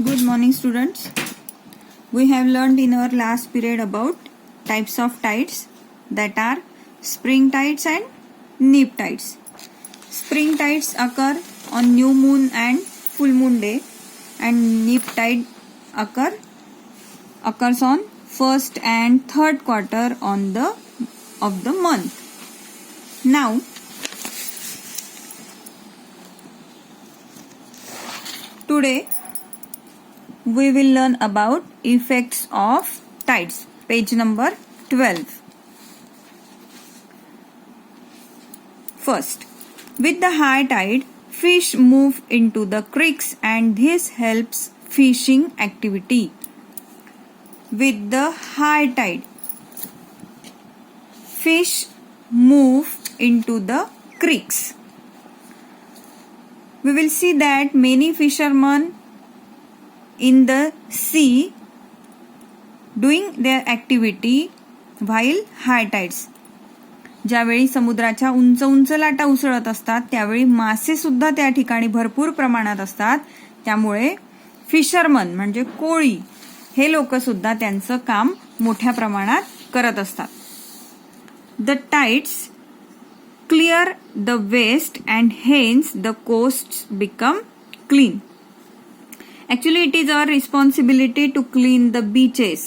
Good morning, students. We have learned in our last period about types of tides, that are spring tides and neap tides. Spring tides occur on new moon and full moon day, and neap tide occurs on first and third quarter of the month. Now today we will learn about effects of tides. Page number 12. First, with the high tide, fish move into the creeks and this helps fishing activity. With the high tide, fish move into the creeks. We will see that many fishermen in the sea doing their activity while high tides. ज्यावेळी समुद्राच्या उंच उंच लाटा उसळत असतात त्यावेळी मासे सुद्धा त्या ठिकाणी भरपूर प्रमाणात असतात. त्यामुळे फिशरमन म्हणजे कोळी हे लोक सुद्धा त्यांचं काम मोठ्या प्रमाणात करत असतात. The tides clear the waste and hence the coasts become clean. Actually, it is our responsibility to clean the beaches,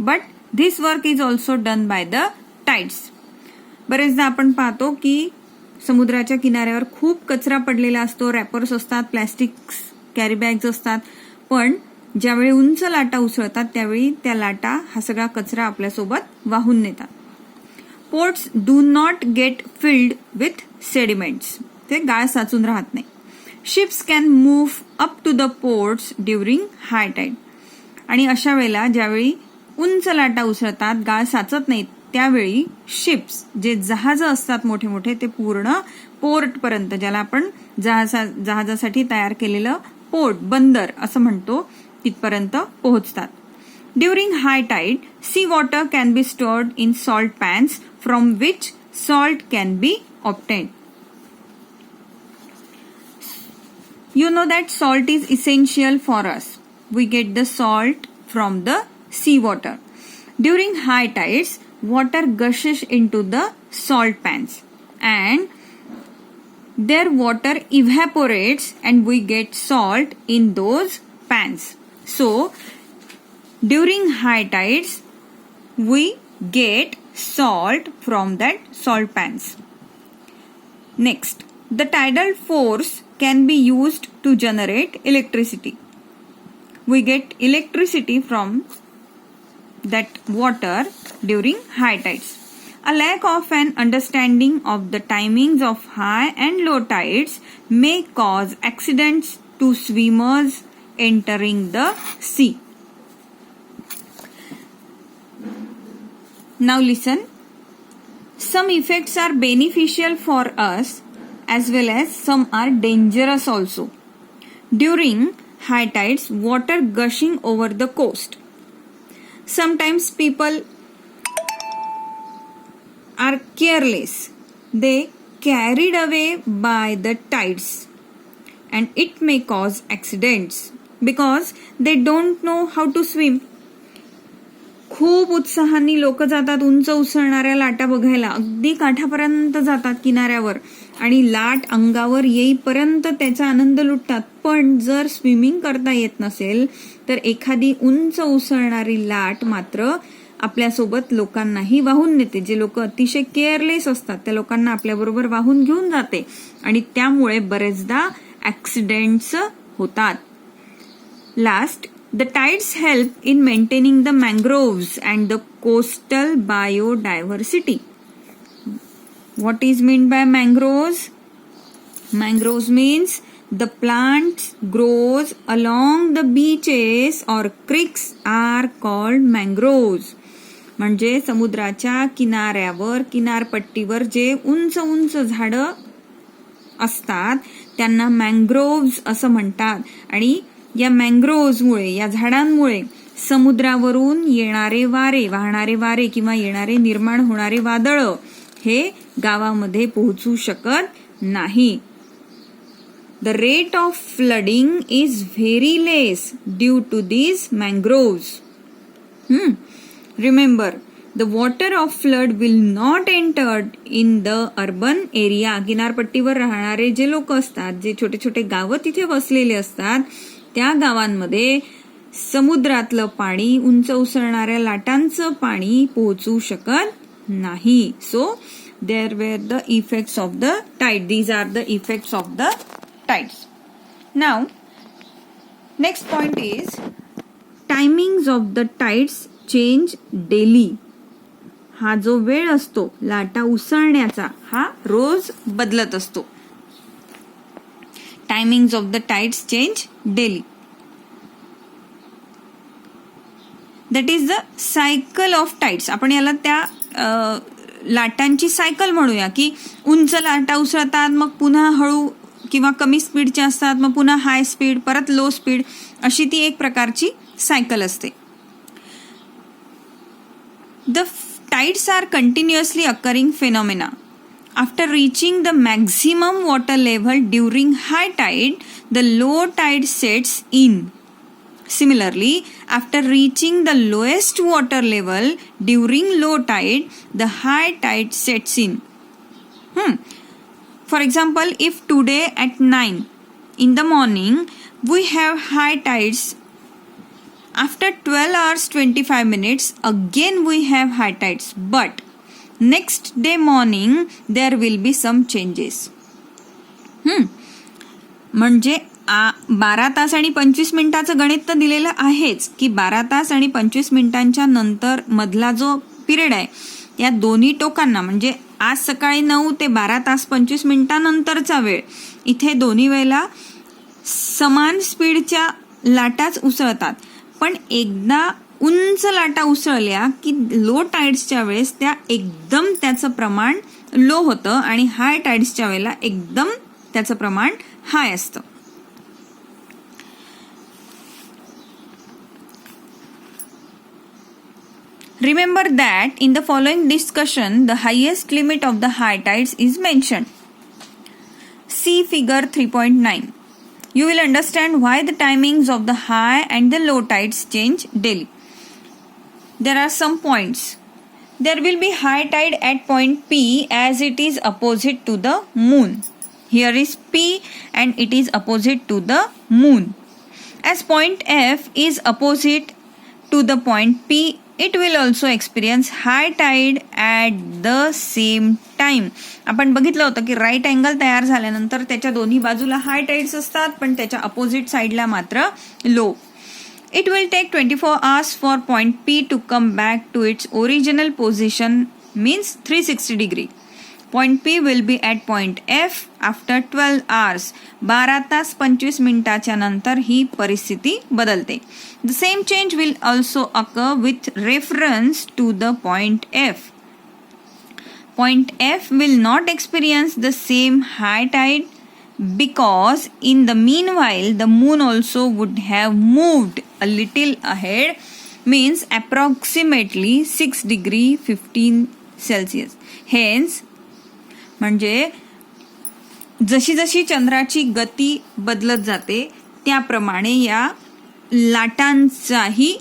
but this work is also done by the tides. बरेचदा आपण पाहतो की समुद्राच्या किनाऱ्यावर खूप कचरा पडलेला असतो, रॅपर्स असतात, प्लॅस्टिक कॅरी बॅग्स असतात, पण ज्यावेळी उंच लाटा उसळतात त्यावेळी त्या लाटा हा सगळा कचरा आपल्यासोबत वाहून नेतात. Ports do not get filled with sediments. ते गाळ साचून राहत नाही. Ships can move up to the ports during high tide. आणि अशा वेळेला ज्यावेळी उंच लाटा उसळतात, गाळ साचत नाहीत, त्यावेळी शिप्स जे जहाज असतात मोठे मोठे ते पूर्ण पोर्ट पर्यंत, ज्याला आपण जहाजासाठी तयार केलेलं पोर्ट बंदर असं म्हणतो, तिथपर्यंत पोहोचतात. During high tide, sea water can be stored in salt pans from which salt can be obtained. You know that salt is essential for us. We get the salt from the sea water. During high tides, water gushes into the salt pans and their water evaporates and we get salt in those pans. So, during high tides, we get salt from that salt pans. Next, the tidal force can be used to generate electricity. We get electricity from that water during high tides. A lack of an understanding of the timings of high and low tides may cause accidents to swimmers entering the sea. Now listen, some effects are beneficial for us as well as some are dangerous also. During high tides, water gushing over the coast. Sometimes people are careless. They carried away by the tides and it may cause accidents because they don't know how to swim. खूप उत्साहाने लोक जातात उंच उसळणाऱ्या लाटा बघायला, अगदी काठापर्यंत जातात किनाऱ्यावर आणि लाट अंगावर येईपर्यंत त्याचा आनंद लुटतात. पण जर स्विमिंग करता येत नसेल तर एखादी उंच उसळणारी लाट मात्र आपल्यासोबत लोकांनाही वाहून नेते. जे लोक अतिशय केअरलेस असतात त्या लोकांना आपल्याबरोबर वाहून घेऊन जाते आणि त्यामुळे बरेचदा ऍक्सिडेंट्स होतात. Last, the tides help in maintaining the mangroves and the coastal biodiversity. What is meant by mangroves? Mangroves means the plants grows along the beaches or creeks are called mangroves. म्हणजे समुद्राच्या किनाऱ्यावर, किनारपट्टीवर जे उंच उंच झाडं असतात त्यांना मँग्रोव्ज असं म्हणतात. आणि या मँग्रोव्हमुळे, या झाडांमुळे समुद्रावरून येणारे वारे, वाहणारे वारे किंवा येणारे निर्माण होणारे वादळ हे गावामध्ये पोहोचू शकत नाही. The rate of flooding is very less due to these mangroves. Remember, the water of flood will not enter in the urban area. किनारपट्टीवर राहणारे जे लोक असतात, जे छोटे छोटे गावं तिथे वसलेले असतात, त्या गावांमध्ये समुद्रातलं पाणी, उंच उसळणाऱ्या लाटांचं पाणी पोहोचू शकत नाही. So there were the effects of the tide. These are the effects of the tides. Now, next point is timings of the tides change daily. हा जो वेळ असतो लाटा उसळण्याचा हा रोज बदलत असतो. Timings of the tides change daily. That is the cycle of tides. आपण याला त्या लाटांची सायकल म्हणूया की उंच लाटा उसळतात, मग पुन्हा हळू किंवा कमी स्पीडच्या असतात, मग पुन्हा हाय स्पीड, परत लो स्पीड, अशी ती एक प्रकारची सायकल असते. The tides are continuously occurring phenomena. After reaching the maximum water level during high tide, the low tide sets in. Similarly, after reaching the lowest water level during low tide, the high tide sets in. For example, if today at 9 in the morning we have high tides, after 12 hours 25 minutes again we have high tides, but next day morning there will be some changes. म्हणजे 12 तास आणि 25 मिनिटाचं गणित तर दिलेलं आहेच की 12 तास आणि 25 मिनिटांच्या नंतर मधला जो पिरियड आहे या दोन्ही टोकांना, म्हणजे आज सकाळी 9 ते 12 तास 25 मिनिटांनंतरचा वेळ, इथे दोन्ही वेळेला समान स्पीडच्या लाटाच उसळतात. पण एकदा उंच लाटा उसळल्या की लो टाइड्सच्या वेळेस त्या एकदम त्याचं प्रमाण लो होतं आणि हाय टाइड्सच्या वेळेला एकदम त्याचं प्रमाण हाय असतं. Remember that in the following discussion, the highest limit of the high tides is mentioned. See figure 3.9. You will understand why the timings of the high and the low tides change daily. There are some points. There will be high tide at point P as it is opposite to the moon. Here is P and it is opposite to the moon. As point F is opposite to the point P, it will also experience high tide at the same time. आपण बघितलं होतं की right angle तयार झाल्यानंतर त्याच्या दोन्ही बाजूला हाय tides असतात, पण त्याच्या अपोजिट साइडला मात्र low. It will take 24 hours for point P to come back to its original position, means 360 degree. Point P will be at point F after 12 hours. 12 तास 25 मिनिटाच्या नंतर ही परिस्थिती बदलते. The same change will also occur with reference to the point F. Point F will not experience the same high tide because in the meanwhile the moon also would have moved a little ahead, means approximately 6 degree 15 Celsius. Hence, म्हणजे जशी जशी चंद्राची गती बदलत जाते त्याप्रमाणे या लाटांचाही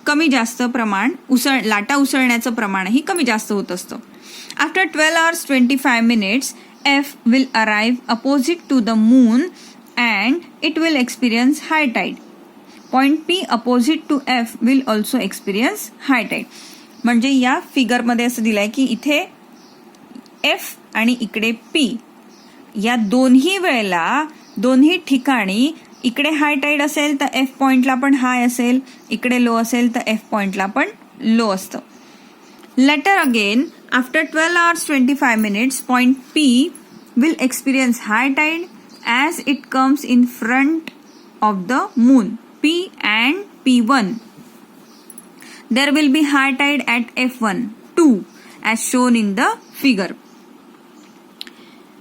कमी जास्त प्रमाण लाटा उसळण्याचं प्रमाणही कमी जास्त होत असतं. After 12 hours 25 minutes, F will arrive opposite to the moon and it will experience high tide. Point P opposite to F will also experience high tide. म्हणजे या फिगरमध्ये असं दिलंय की इथे F आणि इकडे P या दोन्ही वेळेला दोन्ही ठिकाणी इकडे हाय टाइड असेल तर F पॉइंटला पण हाय असेल, इकडे लो असेल तर F पॉइंटला पण लो असतं. Later again after 12 hours 25 minutes, point P will experience high tide as it comes in front of the moon, P and P1. There will be high tide at F1, 2 as shown in the figure.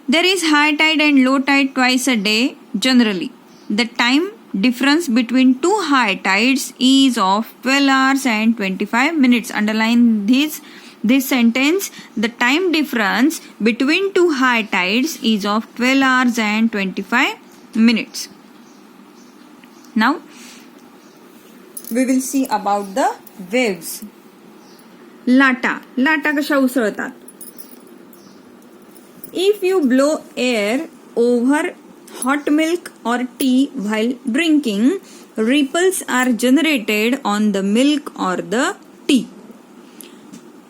There is high tide and low tide twice a day generally. The time difference between two high tides is of 12 hours and 25 minutes. Underline this sentence. The time difference between two high tides is of 12 hours and 25 minutes. Now we will see about the waves. लाटा कशा उसळतात. If you blow air over hot milk or tea while drinking, ripples are generated on the milk or the tea.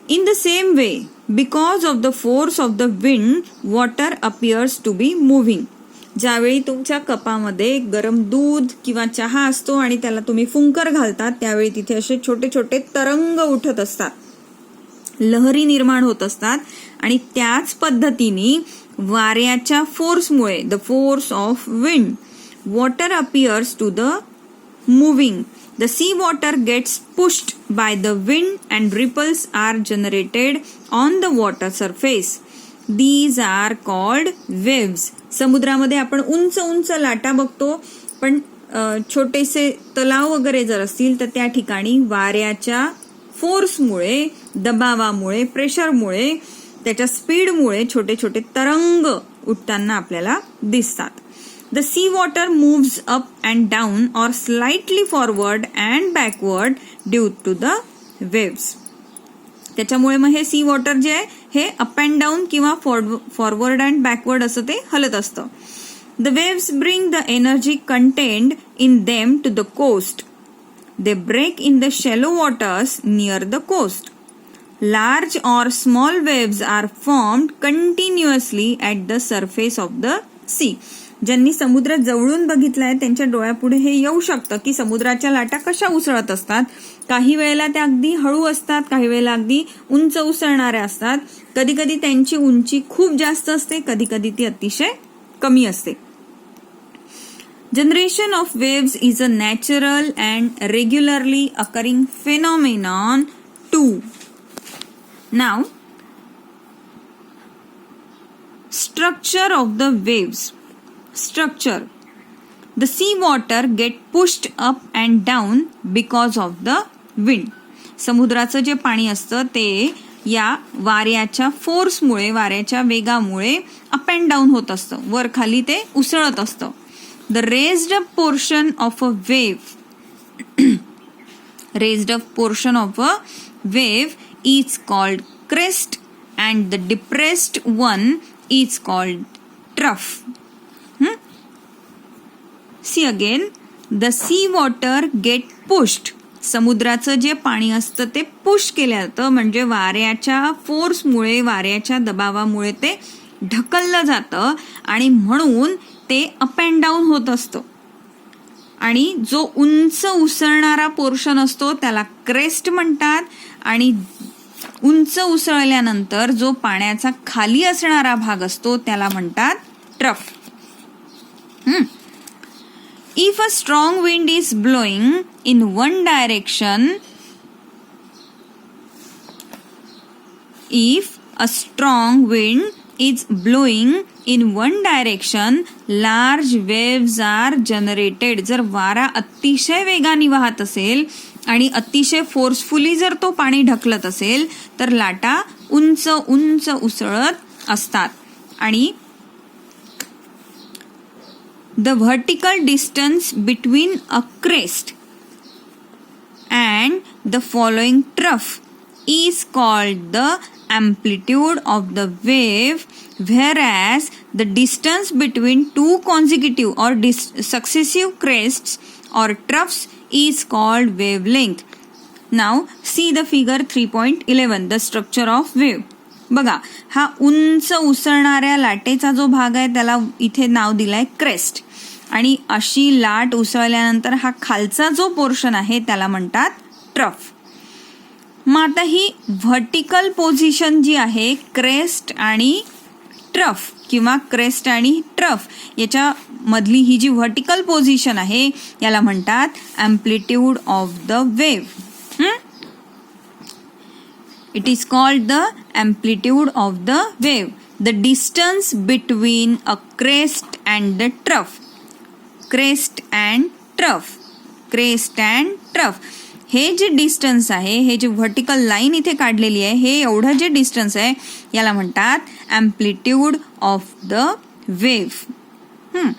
In the same way, because of the force of the wind, water appears to be moving. ज्यावेळी तुमच्या कपामध्ये गरम दूध किंवा चहा असतो आणि त्याला तुम्ही फुंकर घालतात, त्यावेळी तिथे असे छोटे छोटे तरंग उठत असतात, लहरी निर्माण होत असतात. आणि त्याच पद्धतीने वाऱ्याच्या फोर्समुळे, the force of wind, water appears to the moving. The sea water gets pushed by the wind and ripples are generated on the water surface. These are called waves. समुद्रामध्ये आपण उंच उंच लाटा बघतो, पण छोटेसे तलाव वगैरे जर असतील तर त्या ठिकाणी वाऱ्याच्या फोर्समुळे, दबावामुळे, प्रेशरमुळे, त्याच्या स्पीडमुळे छोटे छोटे तरंग उठताना आपल्याला दिसतात. The sea water moves up and down or slightly forward and backward due to the waves. त्याच्यामुळे मग हे सी वॉटर जे आहे हे अप अँड डाऊन किंवा फॉरवर्ड अँड बॅकवर्ड असं ते हलत असतं. The waves bring the energy contained in them to the coast. They break in the shallow waters near the coast. Large or small waves are formed continuously at the surface of the sea. ज्यांनी समुद्र जवळून बघितलाय त्यांच्या डोळ्यापुढे हे येऊ शकतं की समुद्राच्या लाटा कशा उसळत असतात. काही वेळेला त्या अगदी हळू असतात, काही वेळेला अगदी उंच उसळणाऱ्या असतात. कधी कधी त्यांची उंची खूप जास्त असते, कधी कधी ती अतिशय कमी असते. Generation of waves is a natural and regularly occurring phenomenon too. Now, structure of the waves. Structure. The sea water get pushed up and down because of the wind. समुद्राचं जे पाणी असतं ते या वाऱ्याच्या फोर्समुळे, वाऱ्याच्या वेगामुळे अप अँड डाऊन होत असतं, वर खाली ते उसळत असतं. The raised up portion of a wave raised up portion of a wave is called crest and the depressed one is called trough. See again, the sea water get pushed. समुद्राचं जे पाणी असतं ते पुश केलं जातं, म्हणजे वाऱ्याच्या फोर्समुळे, वाऱ्याच्या दबावामुळे ते ढकललं जातं आणि म्हणून ते अप अँड डाऊन होत असतं. आणि जो उंच उसळणारा पोर्शन असतो त्याला क्रेस्ट म्हणतात आणि उंच उसळल्यानंतर जो पाण्याचा खाली असणारा भाग असतो त्याला म्हणतात trough. If a strong wind is blowing in one direction, if a strong wind is blowing in one direction, large waves are generated. जर वारा अतिशय वेगाने वाहत असेल आणि अतिशय फोर्सफुली जर तो पाणी ढकलत असेल तर लाटा उंच उंच उसळत असतात. आणि the vertical distance between a crest and the following trough is called the amplitude of the wave, whereas the distance between two consecutive or successive crests or troughs is called wavelength. Now see the figure 3.11, the structure of wave. बघा, हा उंच उसळणाऱ्या लाटेचा जो भाग आहे त्याला इथे नाव दिलंय क्रेस्ट, आणि अशी लाट उसळल्यानंतर हा खालचा जो पोर्शन आहे त्याला म्हणतात ट्रफ. मग आता ही व्हर्टिकल पोझिशन जी आहे क्रेस्ट आणि ट्रफ किंवा क्रेस्ट आणि ट्रफ याच्या मधली ही जी व्हर्टिकल पोझिशन आहे याला म्हणतात amplitude of the wave. It is called the amplitude of the wave. The distance between a crest and the trough. Crest and trough. Crest and trough. हे जे distance आहे, हे जे व्हर्टिकल लाईन इथे काढलेली आहे, हे एवढं जे डिस्टन्स आहे याला म्हणतात amplitude of the wave.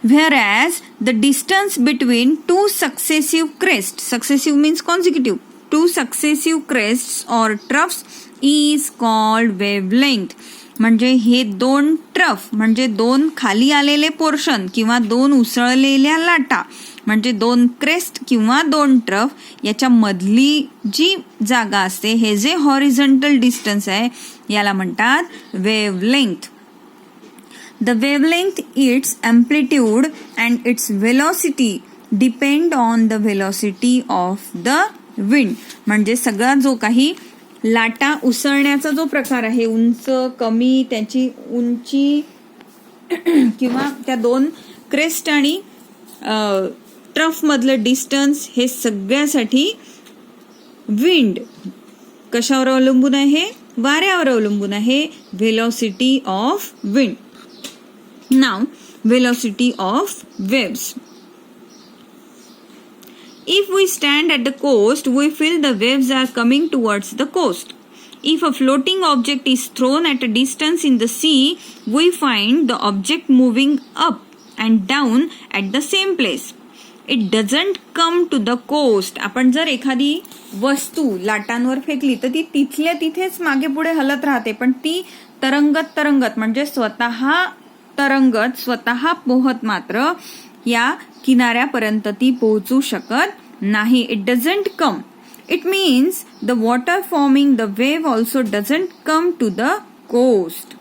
whereas the distance between two successive means consecutive, two successive crests or troughs is called wavelength. म्हणजे हे दोन ट्रफ म्हणजे दोन खाली आलेले पोर्शन किंवा दोन उसळलेल्या लाटा म्हणजे दोन क्रेस्ट किंवा दोन ट्रफ याच्या मधली जी जागा असते, हे जे हॉरिझॉन्टल डिस्टन्स आहे याला म्हणतात wavelength. The wavelength, its amplitude and its velocity depend on the velocity of the wind. म्हणजे सगळा जो काही लाटा उसळण्याचा जो प्रकार आहे, उंच कमी त्याची उंची किंवा त्या दोन क्रेस्ट आणि ट्रफ मधलं डिस्टन्स, हे सगळ्यासाठी विंड कशावर अवलंबून आहे, वाऱ्यावर अवलंबून आहे. Velocity of wind. Now, velocity of waves. If we stand at the coast, we feel the waves are coming towards the coast. If a floating object is thrown at a distance in the sea, we find the object moving up and down at the same place. It doesn't come to the coast. आपण जर एखादी वस्तू लाटांवर फेकली तर ती तिथल्या तिथेच मागे पुढे हलत राहते, पण ती तरंगत म्हणजे स्वतः पोहत मात्र या किनाऱ्यापर्यंत ती पोहोचू शकत नाही. It doesn't come. It means the water forming the wave also doesn't come to the coast.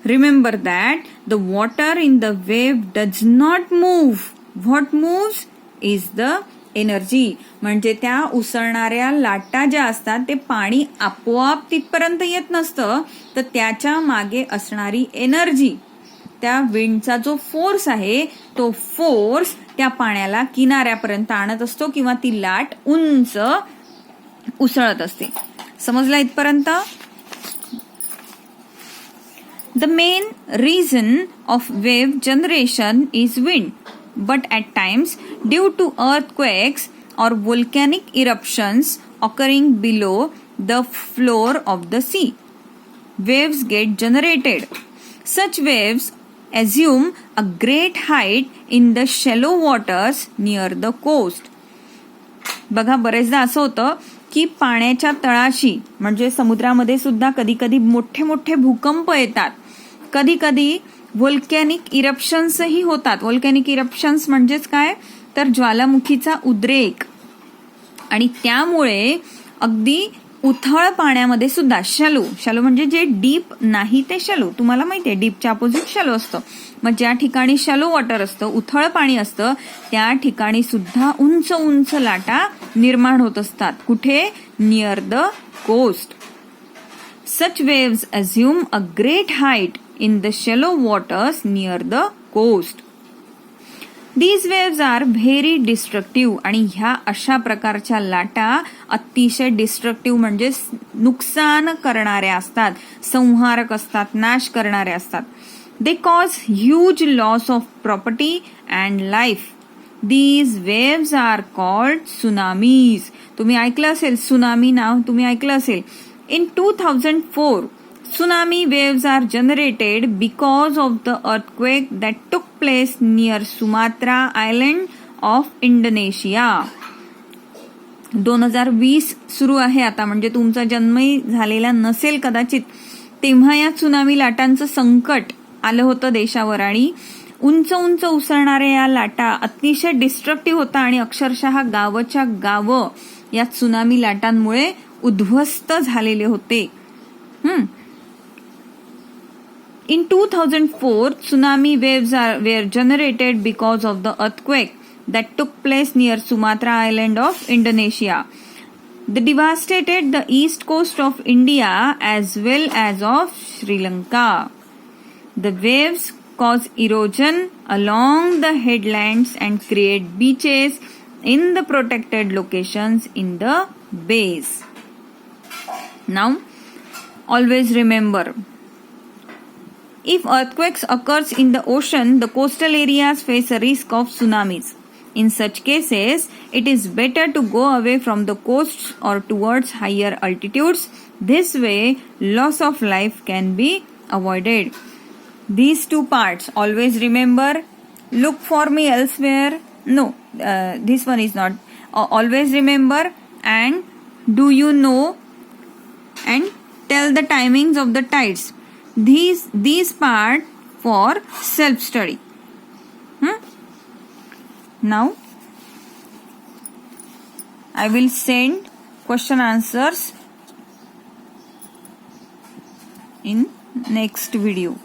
Remember that the water in the wave does not move. What moves is the energy. म्हणजे त्या उसळणाऱ्या लाटा ज्या असतात ते पाणी आपोआप तिथपर्यंत येत नसतं, तर त्याच्या मागे असणारी एनर्जी, त्या विंडचा जो फोर्स आहे तो फोर्स त्या पाण्याला किनाऱ्यापर्यंत आणत असतो किंवा ती लाट उंच उसळत असते. समजला इथपर्यंत? The main reason of wave generation is wind, but at times due to earthquakes or volcanic eruptions occurring below the floor of the sea, waves get generated. Such waves assume a great height in the shallow waters near the coast. बघा, बरेचदा असं होतं की पाण्याच्या तळाशी म्हणजे समुद्रामध्ये सुद्धा कधी कधी मोठे मोठे भूकंप येतात, कधी कधी व्होल्कॅनिक इरप्शन्सही होतात. व्होल्कॅनिक इरप्शन्स म्हणजेच काय, तर ज्वालामुखीचा उद्रेक, आणि त्यामुळे अगदी उथळ पाण्यामध्ये सुद्धा शॅलो म्हणजे जे डीप नाही ते शॅलो, तुम्हाला माहिती आहे डीपच्या अपोजिट शॅलो असतं. मग ज्या ठिकाणी शॅलो वॉटर असतं, उथळ पाणी असतं, त्या ठिकाणी सुद्धा उंच उंच लाटा निर्माण होत असतात. कुठे? Near the coast. Such waves assume a great height in the shallow waters near the coast. These waves are very destructive. आणि ह्या अशा प्रकारच्या लाटा अतिशय डिस्ट्रक्टिव्ह म्हणजे नुकसान करणाऱ्या असतात, संहारक असतात, नाश करणाऱ्या असतात. They cause huge loss of property and life. These waves are called tsunamis. तुम्ही ऐकलं असेल सुनामी नाव, तुम्ही ऐकलं असेल. In 2004, tsunami waves are generated because of the earthquake that took place near Sumatra Island of Indonesia. 2020 सुरू आहे आता, म्हणजे तुमचा जन्मही झालेला नसेल कदाचित, तेव्हा या त्सुनामी लाटांचं संकट आलं होतं देशावर, आणि उंच उंच उसळणाऱ्या या लाटा अतिशय डिस्ट्रक्टिव्ह होता आणि अक्षरशः गावच्या गावं या त्सुनामी लाटांमुळे उद्ध्वस्त झालेले होते. In 2004, tsunami waves were generated because of the earthquake that took place near Sumatra Island of Indonesia. They devastated the east coast of India as well as of Sri Lanka. The waves cause erosion along the headlands and create beaches in the protected locations in the bays. Now, always remember, if earthquakes occurs in the ocean, the coastal areas face a risk of tsunamis. In such cases, it is better to go away from the coasts or towards higher altitudes. This way, loss of life can be avoided. These two parts, always remember, look for me elsewhere. No, this one is not. Always remember and do you know and tell the timings of the tides. These part for self study. Now I will send question answers in next video.